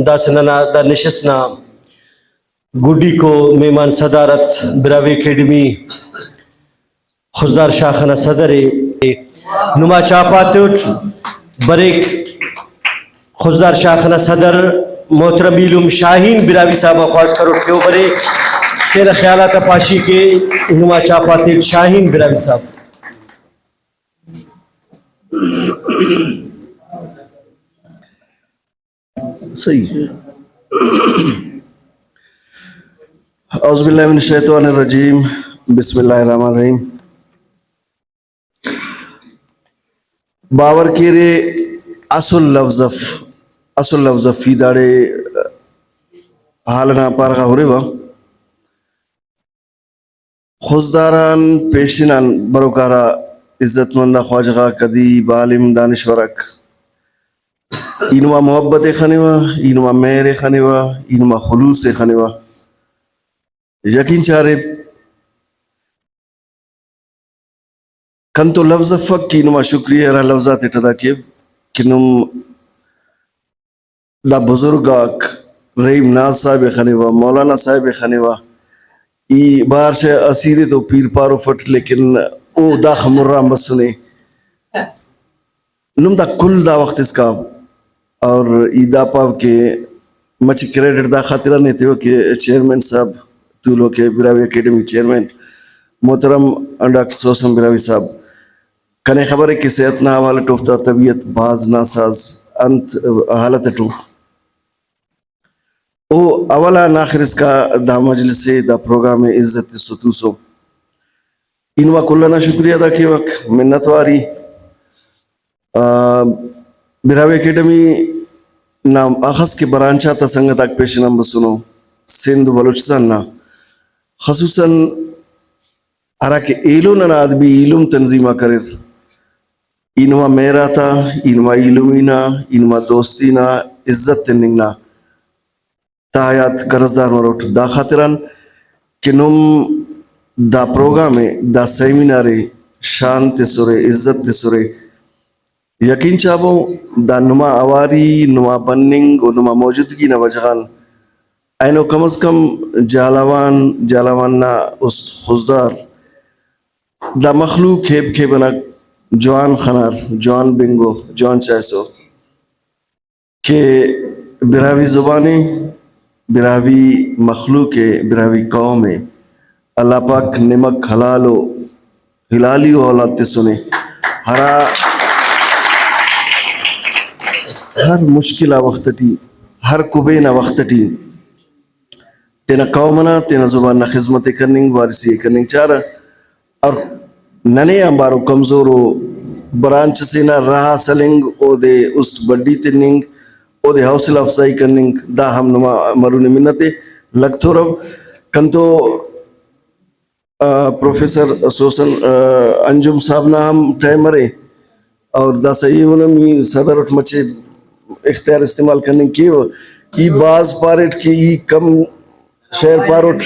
دا سننا دا نشسنا گوڈی کو میمان صدارت براوی اکیڈمی خزدار شاخنا صدر نما چاپاتوٹ بریک خزدار شاخنا صدر محترم علوم شاہین براوی صاحب خواست کرو کیوں برے تیرا خیالات پاشی کے نما چاپاتوٹ شاہین براوی صاحب. صحیح. اعوذ باللہ من الشیطان الرجیم بسم اللہ الرحمن الرحیم. باور کیرے اصل لفظ فی داڑے حالنا پارغا ہو رہے وا خزداران پیشنان بروکارا عزت مندہ خواجغا قدیب عالم دانشورک اینما محبت خنیوا اینما مہر خنیوا اینما خلوص خنیوا یقین چارے کنتو لفظ فک کی اینما شکریہ را لفظات اتدا کیب کنم دا بزرگاک رحیم ناز صاحب خنیوا مولانا صاحب خنیوا ای بار سے اسیری تو پیر پارو فٹ لیکن او دا خمران بس سنے نم دا کل دا وقت اس کا اور ای دا پاو کے مچی کریڈٹ دا خاطرہ نہیں تھے کہ چیئرمین صاحب تولو کے براوی اکیڈمی چیئرمین محترم ڈاکٹر سوسم براوی صاحب کنے خبر ہے کہ صحت نا حوالہ ٹوفتا طبیعت باز ناساز انت حالت ٹو او اولا ناخر اس کا دا مجلس دا پروگرام عزت ستوسو انوا کلنا شکریہ ادا کی وقت منت واری براوی اکیڈمی نام آخص کے برانچہ تا سنگت آک پیش نمبر سنو سندھ بلوچستان نا خصوصاً ارا کے ایلو نا آدمی علم تنظیمہ کرر انوا میرا تا انوا علمینا انوا دوستینا عزت تنگنا تایات قرضدار مروٹ دا خاطران کنم دا پروگرام دا سیمینارے شان تسورے عزت تسورے یقین چابو دا نما آواری نما بننگ و نما موجودگی نا وجغان اینو کم از کم جالاوان نا اس خزدار دا مخلوق کھیب کھیبنا جوان خنار جوان بنگو جوان چائسو کہ براوی زبانی براوی مخلوق براوی قوم اللہ پاک نمک حلالو حلالی و اولاد تے سنے ہر مشکلہ وقتٹی ہر کبینہ وقتٹی تینا قومنا تینا زباننا خدمت کرننگ وارسی کرننگ چارا اور ننے امبارو کمزورو برانچ سینا رہا سلنگ او دے است بڑی تننگ او دے حوصلہ افزائی کرننگ دا ہم نما مرون منتے لگتو رو کنتو پروفیسر سوسن انجم صاحب نا ہم ٹائم مرے اور دا صحیح انہوں صدر اٹھ مچے اختیار استعمال کرنے کی ای باز پارٹ کی ای کم شعر پاروٹ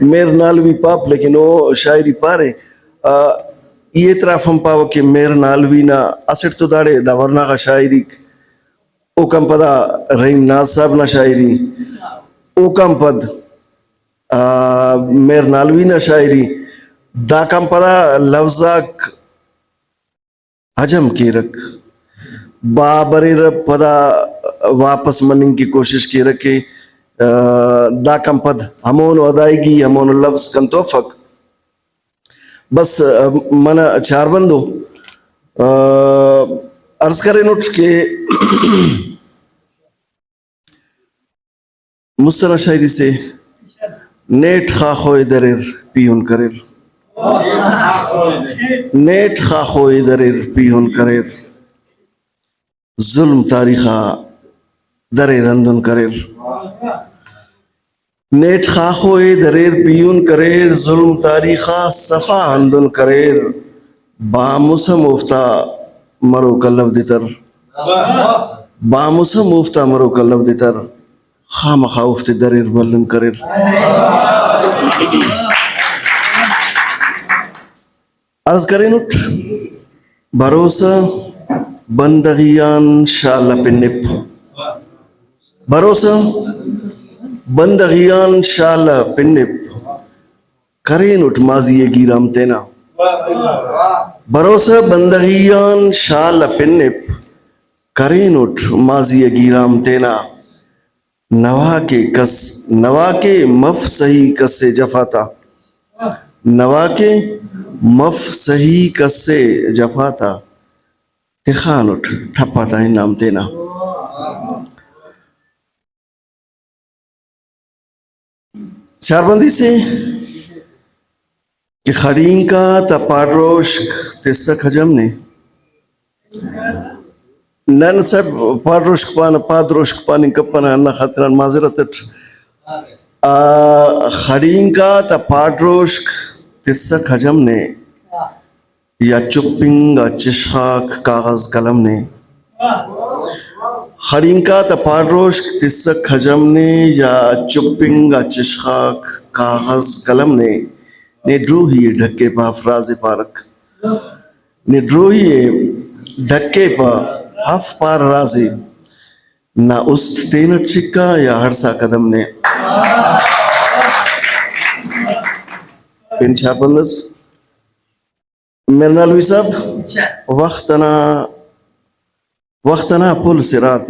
میر نالوی پاپ لیکن وہ شاعری پارے ای اطراف ہم پاو کہ میر نالوی نا اسٹ تو داڑے دا ورنہ کا شاعری او کم پدا رحیم ناز صاحب نا شاعری او کم پد میر نالوی نا شاعری دا کم پدا لفظاک حجم کی رکھ بابری رب پدا واپس مننگ کی کوشش کی رکھے دا کم پد ہمون ادائیگی ہمون لفظ کن توفق بس منا چار بندو عرض کریں اٹھ کے مستنا شاعری سے نیٹ خاخوئے درر پیون کرر نیٹ خاخوئے درر پیون کرر ظلم تاریخا درر اندن کرر نیٹ خاخوئے درر پیون کرر ظلم تاریخا صفا اندن کرر باموسا مفتا مرو کلب دیتر باموسا مفتا مرو کلب دیتر خام خاوفت درر بلن کرر عرض کریں اٹھ بھروسہ بندگیان شالہ پہ نپ بروسا بندغیان شال پنپ کرین اٹھ ماضی گیرام تینا. بروسا بندغیان شال پنپ کرین اٹھ ماضی گیرام تینا. نوا کے مف صحیح کس سے جفاتا. نوا کے مف صحیح کس سے جفاتا. تخان اٹھ ٹھپاتا انعام تینا. چار بندی سے کہ خڑین کا تا پاڈروشک تسا کھجم نے نن سب پاڈروشک پانا پادروشک پانی کپنا اللہ خاطران معذرت خڑین کا تا پاڈروشک تسا کھجم نے یا چپنگ چشخاک کاغذ قلم نے. خڑین کا تا پاڈروشک تسا کھجم نے یا چپنگ چشخاک کاغذ قلم نے ڈروہی ڈھکے پا افراز پارک. نے ڈروہی ڈھکے پا ہف پار رازی نہ است تینٹ چکا یا ہرسا قدم نے. پن چھاپندس میرے نالوی صاحب وقتنا پل سرات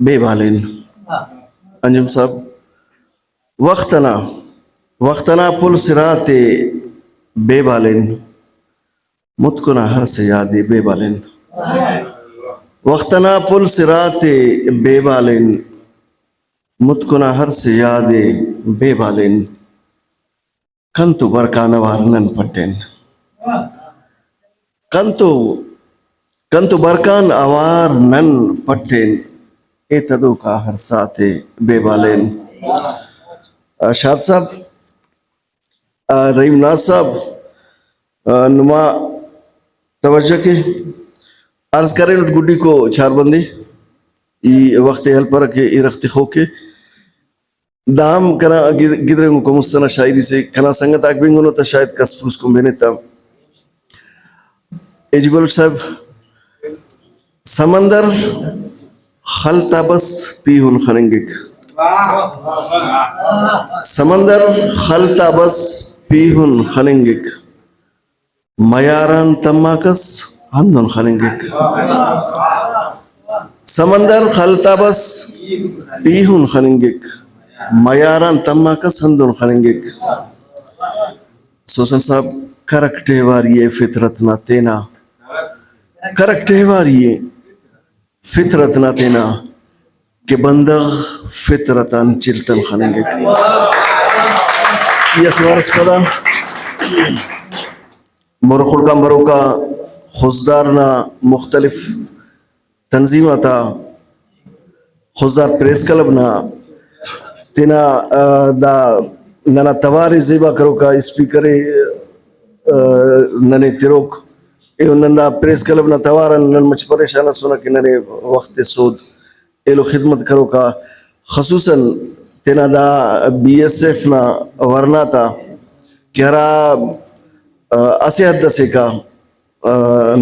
بے بالین. انجم صاحب وقتنا پل سرات بے بالین متکنا ہر سے یاد بے بالین. وقتنا پل سرات بے بالین متکنا ہر سے یاد بے بالین. کنتو برکان وارنن پٹین. کنتو برکان اوار نن پٹین اے تدو کا ہر ساتھ بے بالین. شاد صاحب رحیم ناز صاحب نما توجہ کے عرض کریں لٹ گڈی کو چار بندے ای وقت حل پر کے ای رخت خو کے دام کنا گدرنگو کو مستنا شاعری سے کنا سنگت آگ بینگونو تا شاید کس پوس کو بینے تا. ایجی بلوچ صاحب سمندر خلطا بس پیہن خرنگک. سمندر خلطا بس پیہن خرنگک میاران تماکس ہندن خرنگک. سمندر خلطا بس پیہن خرنگک میاران تماکس ہندن خرنگک. سوسن صاحب کرکٹے واریے فطرت نہ تینا. کرکٹے واریے فطرت نہ تینا کہ بندغ فطرتان چلتن خننگک. یہ سوارس پدا مرخوڑ کا مروکا خوزدارنا مختلف تنظیماتا خوزدار پریس کلب نا تینا دا ننا تواری زیبا کرو کا اسپیکر ننے تیروک ایو ننا پریس کلب نا توارا نن مچ پریشانہ سونا کہ ننے وقت سود ایلو خدمت کرو کا خصوصاً تینا دا بی ایس ایف نا ورنا تا کہ ہرا اسے حد سے کا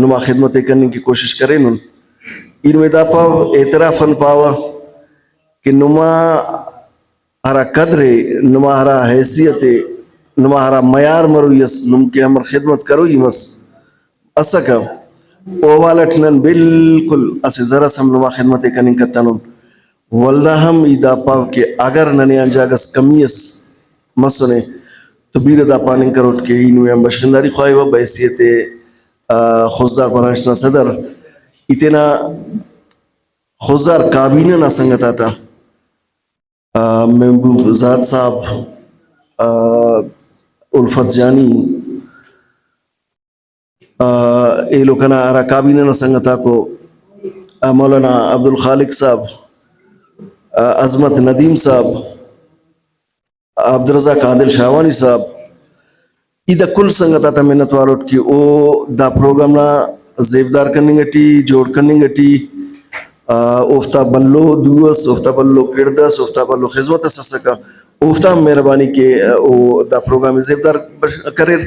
نما خدمت کرنے کی کوشش کریں نن ان میں دا پاو اعترافاً پاوا کہ نما ہرا قدر نما ہرا حیثیت نما ہرا معیار مرویس نم کے ہمر خدمت کرو ہی مس اسکا او والٹنن بالکل اسے ذرا سم نما خدمت کرنے کتنن والدہ ہم ایدہ پاو کہ اگر ننے انجاگس کمیس مسنے تو بیر دا پاننگ کروٹ کے انوی ہم بشخنداری خواہی و بحیثیت خوزدار برانچنا صدر اتنا خوزدار کابینہ نا سنگتا تھا محبوب ذات صاحب الفت جانی ایلو کنا ارا کابینہ نا سنگتا کو مولانا عبدالخالق صاحب عظمت ندیم صاحب عبدالرزاق عادل شاوانی صاحب ایدہ کل سنگتا تا محنت واروٹ کی او دا پروگرام نا زیبدار کرنے گٹی جوڑ کرنے گٹی اوفتا بلو دوس اوفتا بلو کردس اوفتا بلو خدمت سسکا اوفتا مہربانی کے او دا پروگرام زیبدار کریر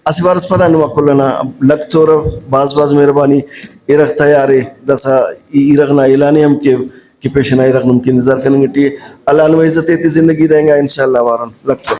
اسی بارس پدا نوا کلنا لگ طور باز مہربانی ایرخ تیارے دسا ایرخ نا اعلانی ہم کے کی پیش نائی رکھ ممکن انتظار کریں گے. اللہ نو عزت ایتی زندگی رہیں گا انشاءاللہ وارن لگتا